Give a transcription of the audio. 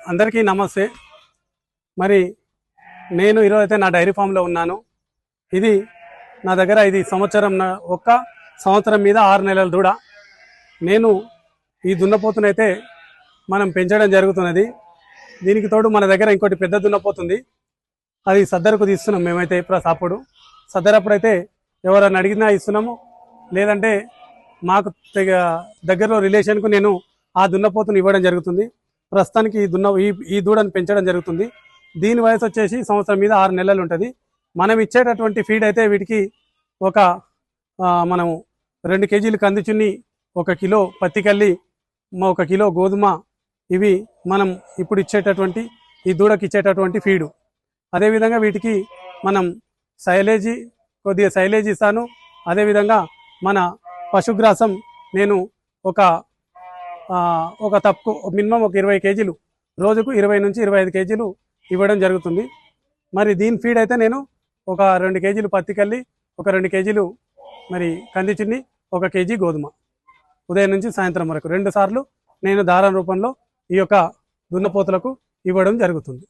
అందరికీ నమస్తే. మరి నేను ఈరోజు అయితే నా డైరీ ఫామ్లో ఉన్నాను. ఇది నా దగ్గర ఇది ఒక్క సంవత్సరం మీద 6 నెలల దూడ. నేను ఈ దున్నపోతునైతే మనం పెంచడం జరుగుతున్నది. దీనికి తోడు మన దగ్గర ఇంకోటి పెద్ద దున్నపోతుంది, అది సద్దరకు తీస్తున్నాం మేమైతే. అప్పుడు సద్దరప్పుడైతే ఎవరైనా అడిగినా ఇస్తున్నాము, లేదంటే మాకు దగ్గరలో రిలేషన్కు నేను ఆ దున్నపోతుని ఇవ్వడం జరుగుతుంది. ప్రస్తుతానికి ఈ దూడను పెంచడం జరుగుతుంది. దీని వయసు వచ్చేసి సంవత్సరం మీద 6 నెలలు ఉంటుంది. మనం ఇచ్చేటటువంటి ఫీడ్ అయితే వీటికి మనము 2 కేజీలు కందిచున్ని, 1 కిలో పత్తికల్లి, 1 కిలో గోధుమ, ఇవి మనం ఇప్పుడు ఇచ్చేటటువంటి ఈ దూడకి ఇచ్చేటటువంటి ఫీడు. అదేవిధంగా వీటికి మనం కొద్దిగా సైలేజీ ఇస్తాను. అదేవిధంగా మన పశుగ్రాసం నేను ఒక తప్పు మినిమం 20 కేజీలు, రోజుకు 20 నుంచి 25 కేజీలు ఇవ్వడం జరుగుతుంది. మరి దీని ఫీడ్ అయితే నేను 2 కేజీలు పత్తికల్లి, 2 కేజీలు మరి కందిచున్ని, 1 కేజీ గోధుమ ఉదయం నుంచి సాయంత్రం వరకు 2 సార్లు నేను దారం రూపంలో ఈ యొక్క దున్నపోతులకు ఇవ్వడం జరుగుతుంది.